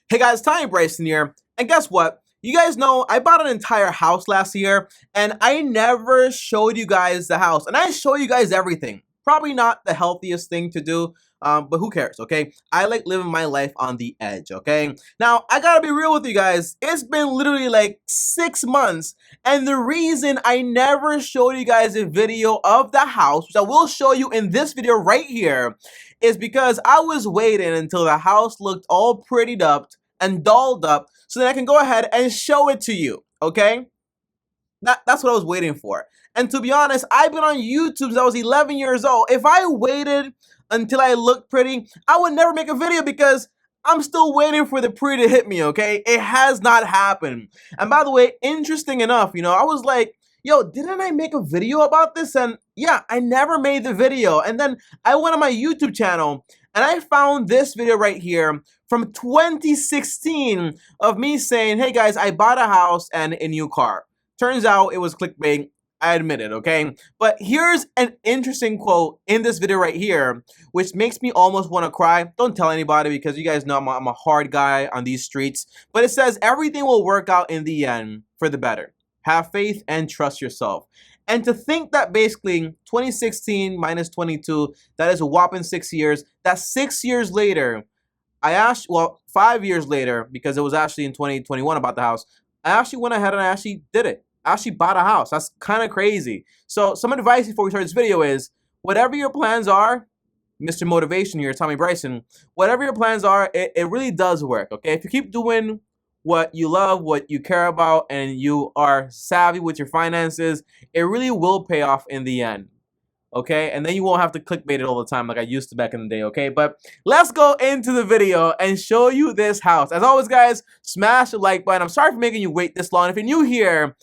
Hey guys, Tommy Bryson here, and guess what? You guys know I bought an entire house last year, and I never showed you guys the house, and I show you guys everything. Probably not the healthiest thing to do, but who cares, okay? I like living my life on the edge, okay? Now, I gotta be real with you guys. It's been literally like 6 months, and the reason I never showed you guys a video of the house, which I will show you in this video right here, is because I was waiting until the house looked all prettied up and dolled up so that I can go ahead and show it to you, okay? That's what I was waiting for. And to be honest, I've been on YouTube since I was 11 years old. If I waited until I looked pretty, I would never make a video because I'm still waiting for the pre to hit me, okay? It has not happened. And by the way, interesting enough, I was like, yo, didn't I make a video about this? And yeah, I never made the video. And then I went on my YouTube channel and I found this video right here from 2016 of me saying, hey guys, I bought a house and a new car. Turns out it was clickbait. I admit it, okay? But here's an interesting quote in this video right here, which makes me almost want to cry. Don't tell anybody because you guys know I'm a hard guy on these streets. But it says, everything will work out in the end for the better. Have faith and trust yourself. And to think that basically 2016 minus 22, that is a whopping 6 years. That's 6 years later. 5 years later, because it was actually in 2021 about the house, I actually went ahead and I actually did it. I actually bought a house. That's kind of crazy. So some advice before we start this video is, whatever your plans are, Mr. Motivation here, Tommy Bryson, whatever your plans are, it really does work, okay? If you keep doing what you love, what you care about, and you are savvy with your finances, it really will pay off in the end. Okay, and then you won't have to clickbait it all the time like I used to back in the day, okay? But let's go into the video and show you this house. As always, guys, smash the like button. I'm sorry for making you wait this long. If you're new here,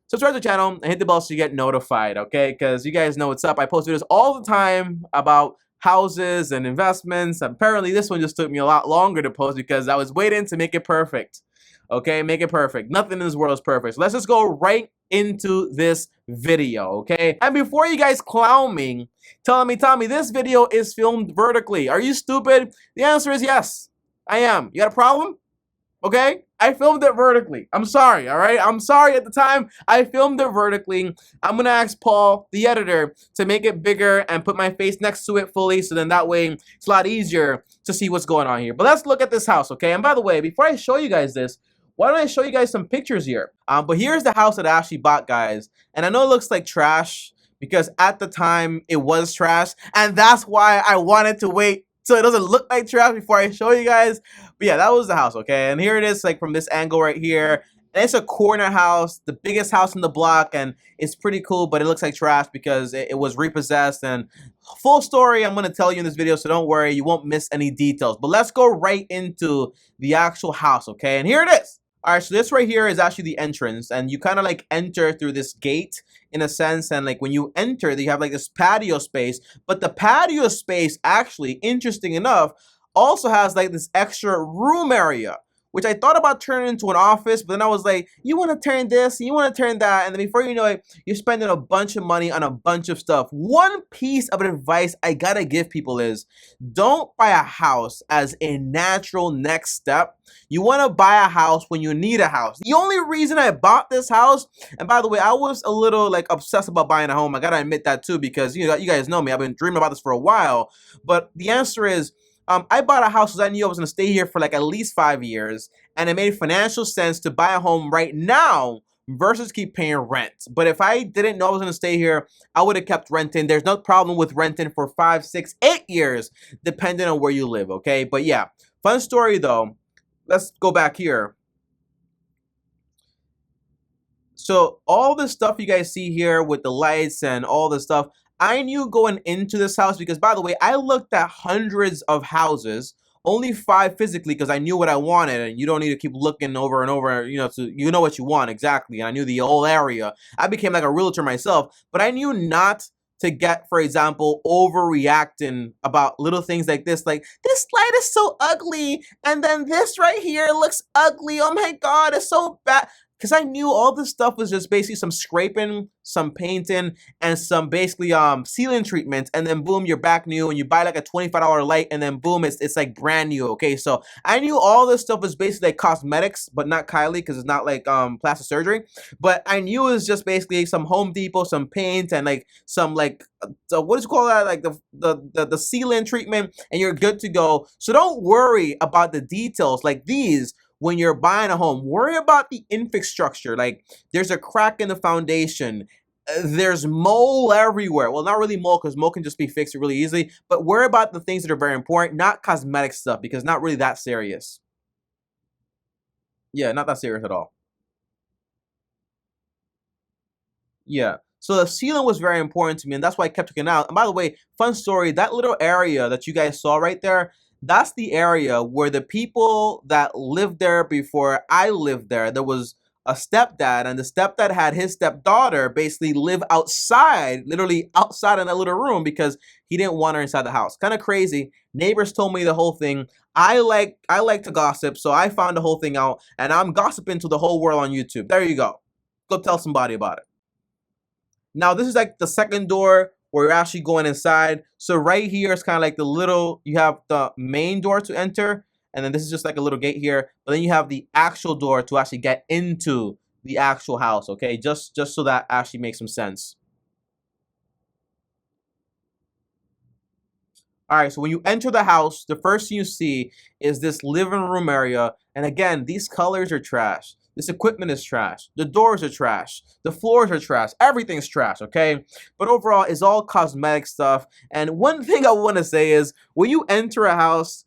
subscribe to the channel and hit the bell so you get notified, okay? Because you guys know what's up. I post videos all the time about houses and investments. Apparently, this one just took me a lot longer to post because I was waiting to make it perfect. Okay, make it perfect. Nothing in this world is perfect. So let's just go right into this video, okay? And before you guys clown me, telling me, Tommy, this video is filmed vertically. Are you stupid? The answer is yes, I am. You got a problem? Okay? I filmed it vertically. I'm sorry, all right? I'm sorry at the time I filmed it vertically. I'm going to ask Paul, the editor, to make it bigger and put my face next to it fully so then that way it's a lot easier to see what's going on here. But let's look at this house, okay? And by the way, before I show you guys this, why don't I show you guys some pictures here? But here's the house that I actually bought, guys. And I know it looks like trash because at the time it was trash. And that's why I wanted to wait so it doesn't look like trash before I show you guys. But yeah, that was the house, okay? And here it is, like from this angle right here. And it's a corner house, the biggest house in the block, and it's pretty cool, but it looks like trash because it was repossessed. And full story I'm going to tell you in this video, so don't worry, you won't miss any details. But let's go right into the actual house, okay? And here it is. All right, so this right here is actually the entrance, and you kind of like enter through this gate in a sense, and like when you enter, you have like this patio space, but the patio space actually, interesting enough, also has like this extra room area, which I thought about turning into an office, but then I was like, you want to turn this, you want to turn that, and then before you know it, you're spending a bunch of money on a bunch of stuff. One piece of advice I gotta give people is, don't buy a house as a natural next step. You want to buy a house when you need a house. The only reason I bought this house, and by the way, I was a little like obsessed about buying a home. I gotta admit that too, because you guys know me. I've been dreaming about this for a while. But the answer is, I bought a house because I knew I was gonna stay here for like at least 5 years, and it made financial sense to buy a home right now versus keep paying rent. But if I didn't know I was gonna stay here, I would have kept renting. There's no problem with renting for 5, 6, 8 years, depending on where you live. Okay, but yeah, fun story though. Let's go back here. So all the stuff you guys see here with the lights and all the stuff, I knew going into this house because, by the way, I looked at hundreds of houses, only 5 physically because I knew what I wanted, and you don't need to keep looking over and over, so you know what you want exactly. And I knew the whole area. I became like a realtor myself, but I knew not to get, for example, overreacting about little things like this light is so ugly, and then this right here looks ugly. Oh my God, it's so bad. because I knew all this stuff was just basically some scraping, some painting, and some basically ceiling treatments, and then boom, you're back new, and you buy like a $25 light, and then boom, it's like brand new. Okay, so I knew all this stuff was basically like cosmetics, but not Kylie, because it's not like plastic surgery. But I knew it was just basically some Home Depot, some paint, and like some like so what is it called that, like the ceiling treatment, and you're good to go. So don't worry about the details like these when you're buying a home. Worry about the infrastructure. Like there's a crack in the foundation. There's mold everywhere. Well, not really mold, because mold can just be fixed really easily. But worry about the things that are very important, not cosmetic stuff, because not really that serious. Yeah, not that serious at all. Yeah. So the ceiling was very important to me, and that's why I kept looking out. And by the way, fun story, that little area that you guys saw right there, that's the area where the people that lived there before I lived there was a stepdad, and the stepdad had his stepdaughter basically live outside, literally outside in that little room, because he didn't want her inside the house. Kind of crazy. Neighbors told me the whole thing. I like to gossip, so I found the whole thing out, and I'm gossiping to the whole world on YouTube. There you go. Go tell somebody about it. Now this is like the second door where you're actually going inside. So right here is kind of like the little, you have the main door to enter, and then this is just like a little gate here. But then you have the actual door to actually get into the actual house, okay? Just so that actually makes some sense. All right, so when you enter the house, the first thing you see is this living room area. And again, these colors are trash. This equipment is trash. The doors are trash. The floors are trash. Everything's trash, okay? But overall, it's all cosmetic stuff. And one thing I want to say is, when you enter a house,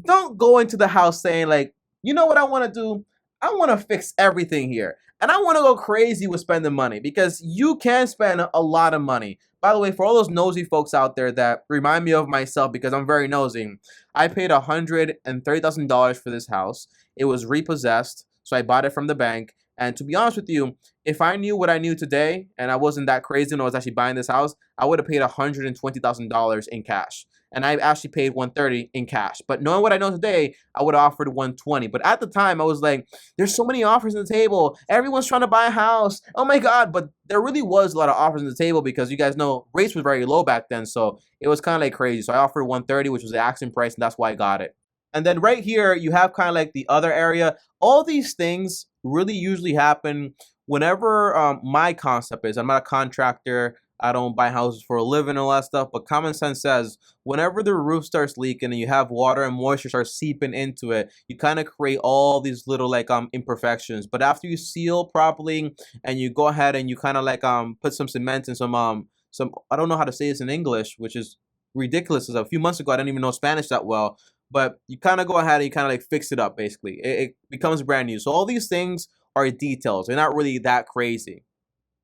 don't go into the house saying like, you know what I want to do? I want to fix everything here. And I want to go crazy with spending money, because you can spend a lot of money. By the way, for all those nosy folks out there that remind me of myself, because I'm very nosy, I paid $130,000 for this house. It was repossessed, so I bought it from the bank. And to be honest with you, if I knew what I knew today, and I wasn't that crazy and I was actually buying this house, I would have paid $120,000 in cash. And I actually paid 130 in cash. But knowing what I know today, I would have offered 120. But at the time, I was like, there's so many offers on the table. Everyone's trying to buy a house. Oh my God. But there really was a lot of offers on the table, because you guys know rates were very low back then. So it was kind of like crazy. So I offered 130, which was the asking price, and that's why I got it. And then right here, you have kind of like the other area. All these things really usually happen whenever my concept is, I'm not a contractor. I don't buy houses for a living and all that stuff. But common sense says, whenever the roof starts leaking and you have water and moisture starts seeping into it, you kind of create all these little like imperfections. But after you seal properly and you go ahead and you kind of like put some cement and some, I don't know how to say this in English, which is ridiculous. Because a few months ago I didn't even know Spanish that well. But you kind of go ahead and you kind of like fix it up, basically. It becomes brand new. So all these things are details. They're not really that crazy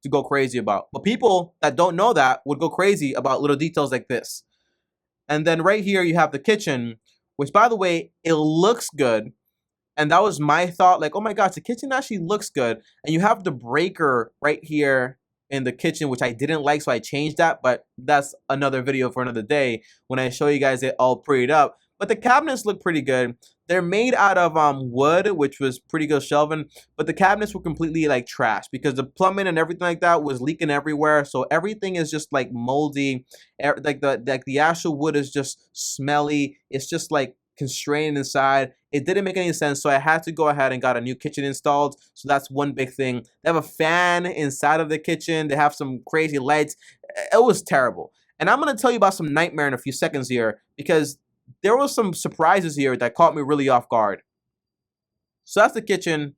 to go crazy about. But people that don't know that would go crazy about little details like this. And then right here you have the kitchen, which by the way, it looks good. And that was my thought, like, oh my gosh, the kitchen actually looks good. And you have the breaker right here in the kitchen, which I didn't like, so I changed that. But that's another video for another day when I show you guys it all prettied up. But the cabinets look pretty good. They're made out of wood, which was pretty good shelving, but the cabinets were completely like trash, because the plumbing and everything like that was leaking everywhere. So everything is just like moldy. Like the actual wood is just smelly. It's just like constrained inside. It didn't make any sense, so I had to go ahead and got a new kitchen installed. So that's one big thing. They have a fan inside of the kitchen. They have some crazy lights. It was terrible. And I'm gonna tell you about some nightmare in a few seconds here, because there was some surprises here that caught me really off guard. So that's the kitchen.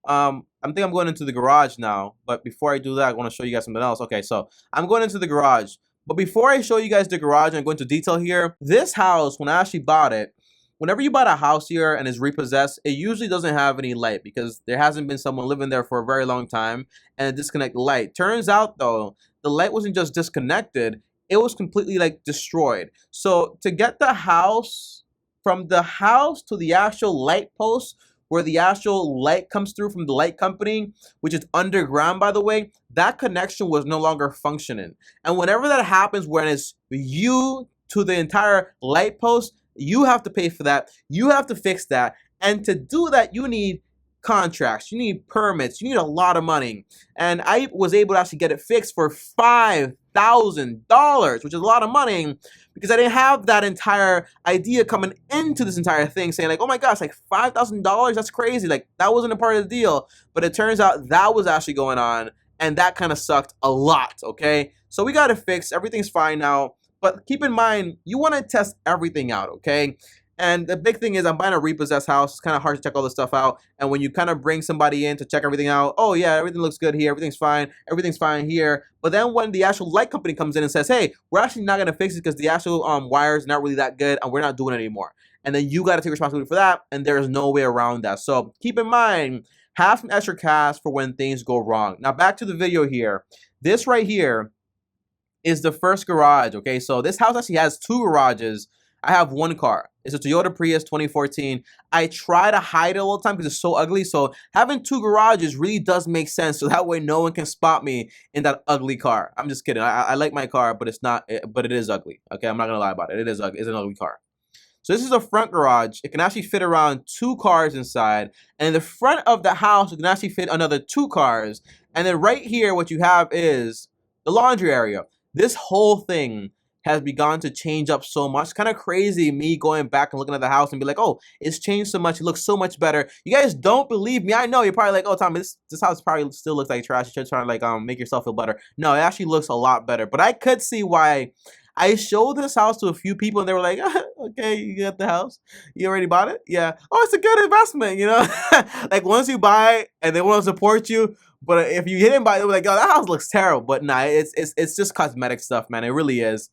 I think I'm going into the garage now. But before I do that, I want to show you guys something else. Okay, so I'm going into the garage. But before I show you guys the garage and go into detail here, this house, when I actually bought it, whenever you buy a house here and it's repossessed, it usually doesn't have any light, because there hasn't been someone living there for a very long time and disconnect the light. Turns out though, the light wasn't just disconnected, it was completely like destroyed. So to get the house, from the house to the actual light post where the actual light comes through from the light company, which is underground by the way, that connection was no longer functioning. And whenever that happens, when it's you to the entire light post, you have to pay for that. You have to fix that. And to do that, you need contracts, you need permits, you need a lot of money. And I was able to actually get it fixed for $5,000, which is a lot of money, because I didn't have that entire idea coming into this entire thing saying like, oh my gosh, like $5,000, that's crazy. Like that wasn't a part of the deal. But it turns out that was actually going on, and that kind of sucked a lot, okay? So we got it fixed, everything's fine now. But keep in mind, you want to test everything out, okay? And the big thing is I'm buying a repossessed house. It's kind of hard to check all this stuff out. And when you kind of bring somebody in to check everything out, oh yeah, everything looks good here, everything's fine here. But then when the actual light company comes in and says, hey, we're actually not gonna fix it because the actual wires are not really that good and we're not doing it anymore. And then you gotta take responsibility for that, and there's no way around that. So keep in mind, have some extra cash for when things go wrong. Now back to the video here. This right here is the first garage, okay? So this house actually has 2 garages. I have 1 car. It's a Toyota Prius 2014. I try to hide it all the time because it's so ugly. So having 2 garages really does make sense. So that way no one can spot me in that ugly car. I'm just kidding. I like my car, but it's not. But it is ugly. Okay, I'm not gonna lie about it. It is ugly. It's an ugly car. So this is the front garage. It can actually fit around 2 cars inside. And in the front of the house, it can actually fit another 2 cars. And then right here, what you have is the laundry area. This whole thing has begun to change up so much. It's kind of crazy me going back and looking at the house and be like, oh, it's changed so much. It looks so much better. You guys don't believe me. I know you're probably like, oh, Tommy, this house probably still looks like trash. You're trying to like make yourself feel better. No, it actually looks a lot better. But I could see why. I showed this house to a few people and they were like, okay, you got the house? You already bought it? Yeah. Oh, it's a good investment, you know? Like once you buy and they want to support you, but if you didn't buy it, they were like, oh, that house looks terrible. But nah, it's just cosmetic stuff, man. It really is.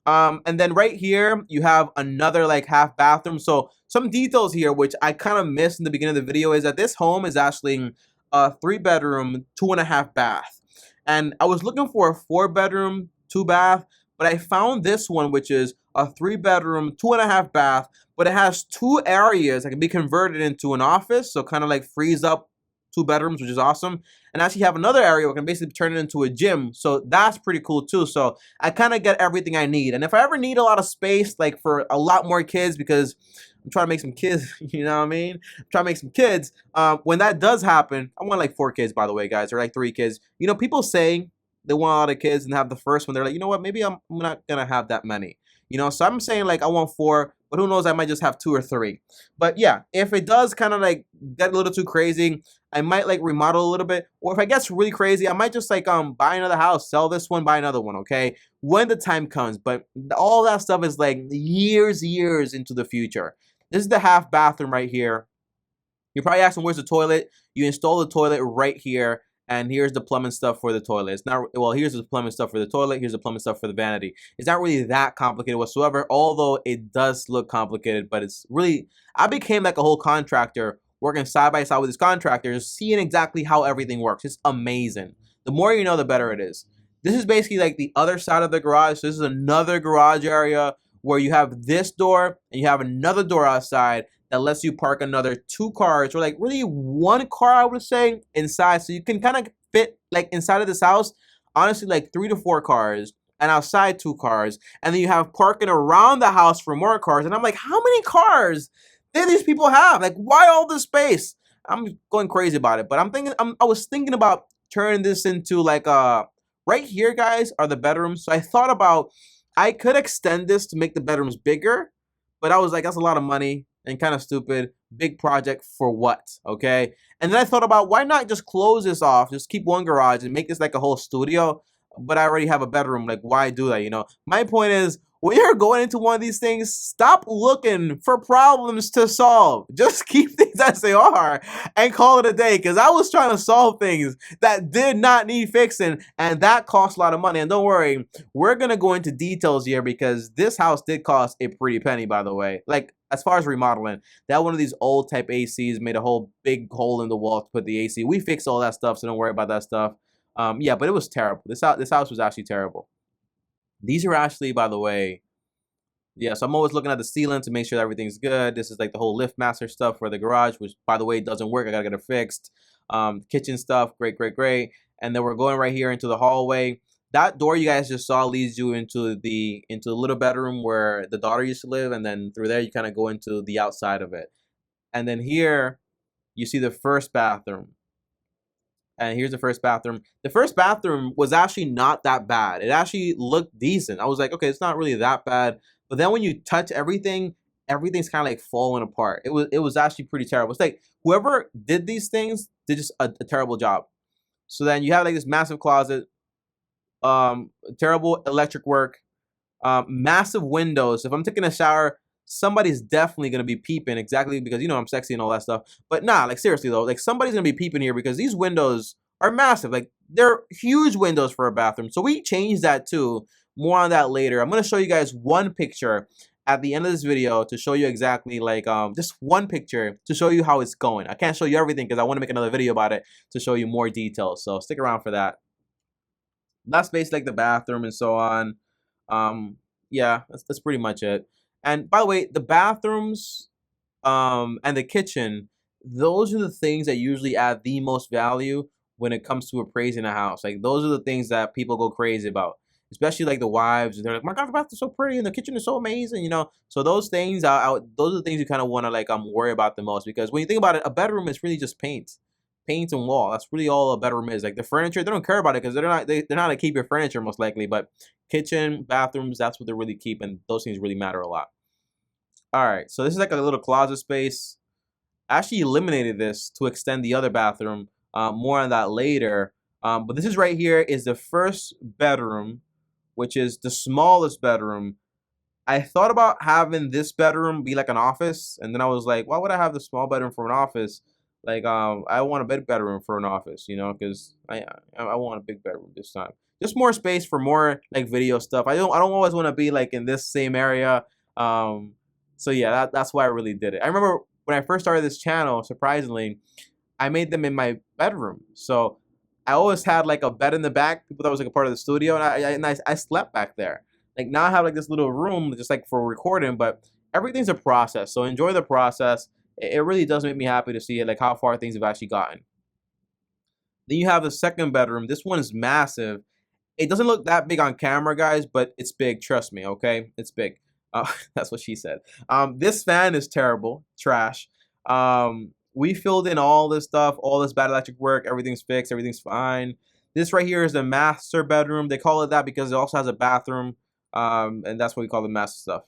And then right here, you have another like half bathroom. So some details here, which I kind of missed in the beginning of the video, is that this home is actually a 3-bedroom, 2.5 bath. And I was looking for a 4-bedroom, 2-bath, but I found this one, which is a 3-bedroom, 2.5 bath, but it has 2 areas that can be converted into an office. So kind of like frees up 2 bedrooms, which is awesome. And actually have another area where I can basically turn it into a gym. So that's pretty cool too. So I kind of get everything I need. And if I ever need a lot of space, like for a lot more kids, because I'm trying to make some kids, you know what I mean? I'm trying to make some kids. When that does happen, I want like 4 kids, by the way, guys, or like 3 kids. You know, people say they want a lot of kids and have the first one. They're like, you know what? Maybe I'm not going to have that many. You know, so I'm saying like I want 4, but who knows? I might just have 2 or 3. But yeah, if it does kind of like get a little too crazy, I might like remodel a little bit. Or if it gets really crazy, I might just like buy another house, sell this one, buy another one, okay? When the time comes. But all that stuff is like years into the future. This is the half bathroom right here. You're probably asking, where's the toilet? You install the toilet right here. And here's the plumbing stuff for the toilet. It's not, well, here's the plumbing stuff for the toilet. Here's the plumbing stuff for the vanity. It's not really that complicated whatsoever, although it does look complicated, but it's really, I became like a whole contractor, working side by side with these contractors, seeing exactly how everything works. It's amazing. The more you know, the better it is. This is basically like the other side of the garage. So this is another garage area where you have this door and you have another door outside that lets you park another 2 cars, or like really 1 car, I would say, inside. So you can kind of fit like inside of this house, honestly, like 3 to 4 cars, and outside 2 cars. And then you have parking around the house for more cars. And I'm like, how many cars did these people have? Like, why all this space? I'm going crazy about it. But I was thinking about turning this into like right here, guys, are the bedrooms. So I thought about, I could extend this to make the bedrooms bigger, but I was like, that's a lot of money and kind of stupid. Big project for what? Okay. And then I thought about, why not just close this off, just keep 1 garage and make this like a whole studio, but I already have a bedroom. Like, why do that? You know, my point is, when you're going into one of these things, stop looking for problems to solve. Just keep things as they are and call it a day. Because I was trying to solve things that did not need fixing, and that cost a lot of money. And don't worry, we're going to go into details here, because this house did cost a pretty penny, by the way. Like, as far as remodeling, that one of these old type ACs made a whole big hole in the wall to put the AC. We fixed all that stuff, so don't worry about that stuff. Yeah, but it was terrible. This house was actually terrible. These are actually, by the way, yeah, so I'm always looking at the ceiling to make sure that everything's good. This is like the whole lift master stuff for the garage, which, by the way, doesn't work. I gotta get it fixed. Kitchen stuff, great. And then we're going right here into the hallway. That door you guys just saw leads you into the little bedroom where the daughter used to live, and then through there you kind of go into the outside of it. And then here you see the first bathroom. And here's the first bathroom. The first bathroom was actually not that bad. It actually looked decent. I was like, okay, it's not really that bad. But then when you touch everything, everything's kind of like falling apart. It was actually pretty terrible. It's like whoever did these things did just a terrible job. So then you have like this massive closet, terrible electric work, massive windows. If I'm taking a shower, somebody's definitely gonna be peeping, exactly because I'm sexy and all that stuff. But nah, like seriously though, like somebody's gonna be peeping here because these windows are massive. Like they're huge windows for a bathroom. So we changed that too. More on that later. I'm gonna show you guys one picture at the end of this video to show you exactly like just one picture to show you how it's going. I can't show you everything because I want to make another video about it to show you more details. So stick around for that. That's basically like the bathroom and so on. Yeah, that's pretty much it. And by the way, the bathrooms and the kitchen, those are the things that usually add the most value when it comes to appraising a house. Like those are the things that people go crazy about, especially like the wives. They're like, "My God, the bathroom's so pretty and the kitchen is so amazing," you know. So those things, those are the things you kind of want to like worry about the most, because when you think about it, a bedroom is really just paint and wall. That's really all a bedroom is. Like the furniture, they don't care about it because they're not gonna keep your furniture most likely. But kitchen, bathrooms, that's what they really keep, and those things really matter a lot. All right, so this is like a little closet space. I actually eliminated this to extend the other bathroom. More on that later. But this is right here is the first bedroom, which is the smallest bedroom. I thought about having this bedroom be like an office, and then I was like, why would I have the small bedroom for an office? Like, I want a big bedroom for an office, you know, because I want a big bedroom this time. Just more space for more like video stuff. I don't always want to be like in this same area. So yeah, that's why I really did it. I remember when I first started this channel, surprisingly, I made them in my bedroom. So I always had like a bed in the back. People thought it was like a part of the studio, and I slept back there. Like now I have like this little room just like for recording, but everything's a process. So enjoy the process. It really does make me happy to see it, like how far things have actually gotten. Then you have the second bedroom. This one is massive. It doesn't look that big on camera, guys, but it's big. Trust me, okay? It's big. That's what she said. This fan is terrible, trash. We filled in all this stuff, all this bad electric work. Everything's fixed. Everything's fine. This right here is the master bedroom. They call it that because it also has a bathroom, and that's what we call the master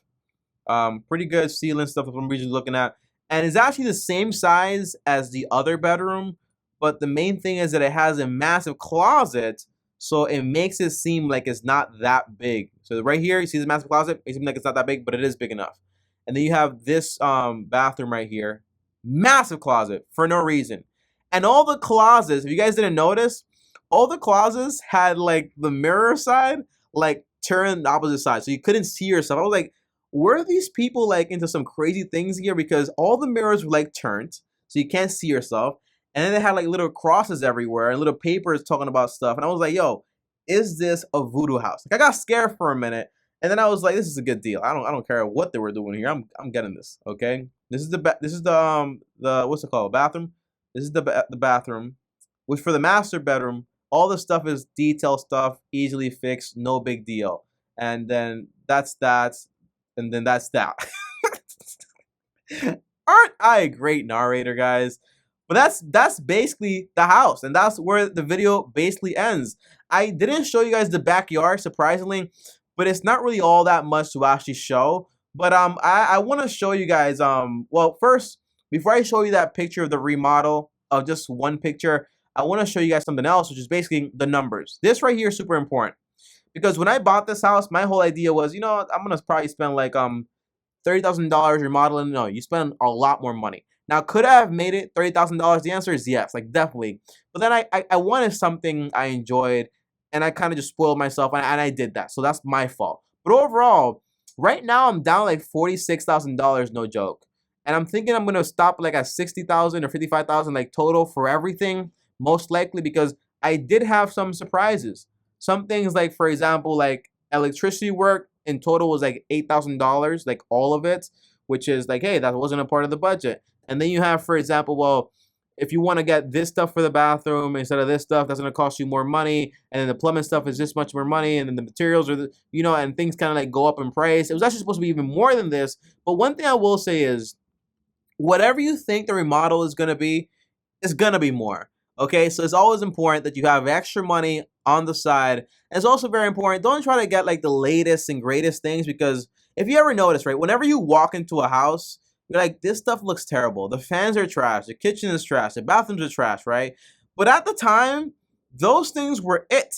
stuff. Pretty good ceiling stuff that I'm usually looking at, and it's actually the same size as the other bedroom. But the main thing is that it has a massive closet, so it makes it seem like it's not that big. So right here, you see this massive closet. It seems like it's not that big, but it is big enough. And then you have this bathroom right here. Massive closet for no reason. And all the closets, if you guys didn't notice, all the closets had like the mirror side like turned the opposite side. So you couldn't see yourself. I was like, were these people like into some crazy things here? Because all the mirrors were like turned, so you can't see yourself. And then they had like little crosses everywhere and little papers talking about stuff. And I was like, yo, is this a voodoo house? Like I got scared for a minute. And then I was like, this is a good deal. I don't care what they were doing here. I'm getting this. Okay. This is the what's it called? Bathroom. This is the bathroom. Which for the master bedroom, all the stuff is detail stuff, easily fixed, no big deal. And then that's that. And then that's that. Aren't I a great narrator, guys? But that's basically the house, and that's where the video basically ends. I didn't show you guys the backyard, surprisingly, but it's not really all that much to actually show. But I want to show you guys well, first, before I show you that picture of the remodel of just one picture, I want to show you guys something else, which is basically the numbers. This right here is super important because when I bought this house, my whole idea was, you know, I'm gonna probably spend like $30,000 remodeling. No, you spend a lot more money. Now, could I have made it $30,000? The answer is yes, like definitely. But then I wanted something I enjoyed, and I kind of just spoiled myself, and I did that. So that's my fault. But overall, right now I'm down like $46,000, no joke. And I'm thinking I'm gonna stop like at 60,000 or 55,000 like total for everything, most likely because I did have some surprises. Some things like, for example, like electricity work in total was like $8,000, like all of it, which is like, hey, that wasn't a part of the budget. And then you have, for example, well, if you want to get this stuff for the bathroom instead of this stuff, that's going to cost you more money. And then the plumbing stuff is this much more money. And then the materials are, you know, and things kind of like go up in price. It was actually supposed to be even more than this. But one thing I will say is, whatever you think the remodel is going to be, it's gonna be more. Okay, so it's always important that you have extra money on the side. And it's also very important, don't try to get like the latest and greatest things, because if you ever notice, right, whenever you walk into a house, you're like, this stuff looks terrible. The fans are trash, the kitchen is trash, the bathrooms are trash, right? But at the time, those things were it.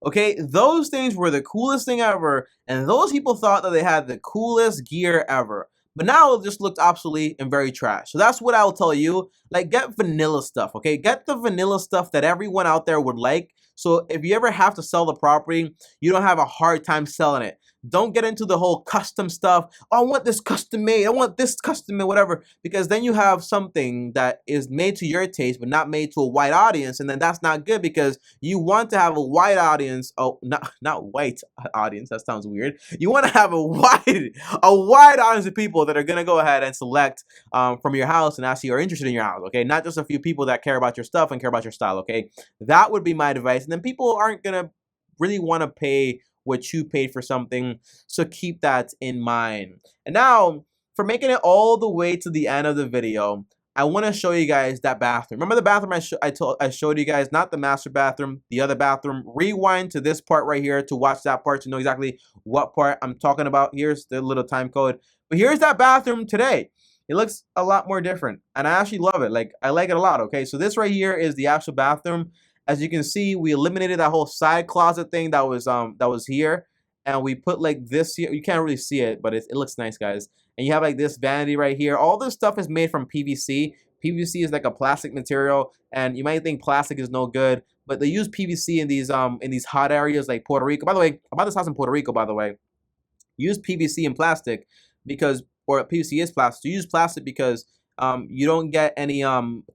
Okay, those things were the coolest thing ever, and those people thought that they had the coolest gear ever. But now it just looked obsolete and very trash. So that's what I'll tell you. Like, get vanilla stuff, okay? Get the vanilla stuff that everyone out there would like. So if you ever have to sell the property, you don't have a hard time selling it. Don't get into the whole custom stuff. Oh, I want this custom made. I want this custom made, whatever. Because then you have something that is made to your taste, but not made to a wide audience. And then that's not good, because you want to have a wide audience. Oh, not white audience. That sounds weird. You want to have a wide audience of people that are going to go ahead and select from your house and actually are interested in your house. Okay. Not just a few people that care about your stuff and care about your style. Okay. That would be my advice. And then people aren't going to really want to pay what you paid for something, so keep that in mind. And now, for making it all the way to the end of the video, I want to show you guys that bathroom. Remember the bathroom I showed you guys, not the master bathroom, the other bathroom. Rewind to this part right here to watch that part to know exactly what part I'm talking about. Here's the little time code. But here's that bathroom today. It looks a lot more different, and I actually love it. Like, I like it a lot, okay? So this right here is the actual bathroom. As you can see, we eliminated that whole side closet thing that was here, and we put like this here. You can't really see it, but it looks nice, guys. And you have like this vanity right here. All this stuff is made from PVC. PVC is like a plastic material, and you might think plastic is no good, but they use PVC in these hot areas like Puerto Rico. By the way, about this house in Puerto Rico, by the way, use PVC and plastic because, or PVC is plastic. You use plastic because you don't get any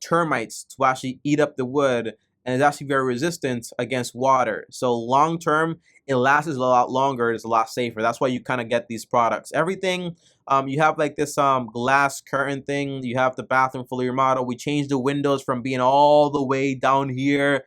termites to actually eat up the wood, and it's actually very resistant against water. So long term, it lasts a lot longer. It's a lot safer. That's why you kind of get these products. Everything, you have like this glass curtain thing. You have the bathroom fully remodeled. We changed the windows from being all the way down here.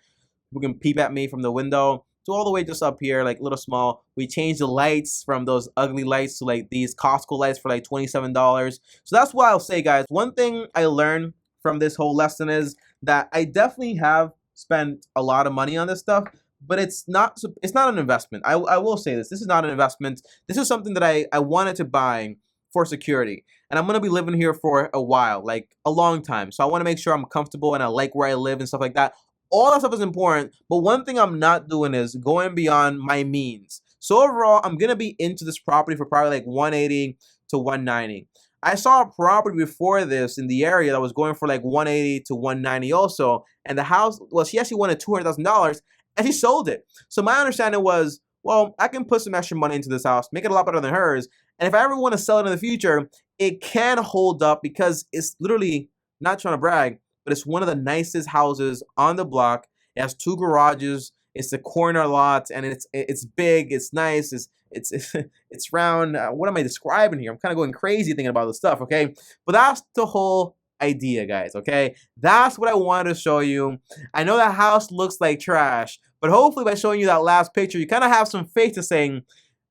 You can peep at me from the window to all the way just up here, like little small. We changed the lights from those ugly lights to like these Costco lights for like $27. So that's what I'll say, guys. One thing I learned from this whole lesson is that I definitely have spent a lot of money on this stuff, but it's not an investment. I will say this is not an investment. This is something that I wanted to buy for security, and I'm gonna be living here for a while, like a long time. So I want to make sure I'm comfortable and I like where I live and stuff like that. All that stuff is important, but one thing I'm not doing is going beyond my means. So overall, I'm gonna be into this property for probably like 180 to 190. I saw a property before this in the area that was going for like 180 to 190 also, and the house, well, she actually wanted $200,000, and she sold it. So my understanding was, well, I can put some extra money into this house, make it a lot better than hers, and if I ever want to sell it in the future, it can hold up because it's literally, not trying to brag, but it's one of the nicest houses on the block. It has 2 garages. It's a corner lot, and it's big. It's nice. It's round. What am I describing here? I'm kind of going crazy thinking about this stuff. Okay, but that's the whole idea, guys. Okay, that's what I wanted to show you. I know that house looks like trash, but hopefully by showing you that last picture, you kind of have some faith to saying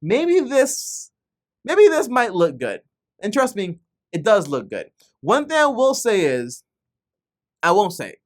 maybe this might look good. And trust me, it does look good. One thing I will say is, I won't say it.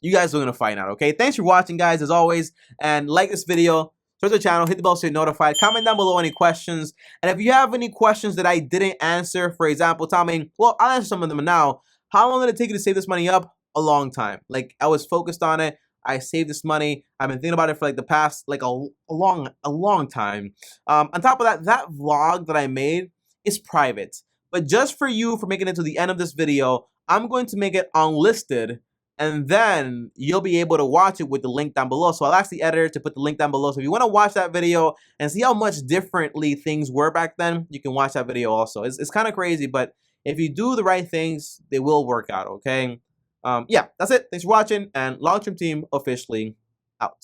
You guys are going to find out, okay? Thanks for watching, guys, as always. And like this video, subscribe to the channel, hit the bell so you're notified. Comment down below any questions. And if you have any questions that I didn't answer, for example, tell me, well, I'll answer some of them now. How long did it take you to save this money up? A long time. Like, I was focused on it. I saved this money. I've been thinking about it for like the past, like a long time. On top of that, that vlog that I made is private. But just for you, for making it to the end of this video, I'm going to make it unlisted, and then you'll be able to watch it with the link down below. So I'll ask the editor to put the link down below. So if you want to watch that video and see how much differently things were back then, you can watch that video also. It's kind of crazy, but if you do the right things, they will work out, okay? Yeah, that's it. Thanks for watching, and Long Term Team officially out.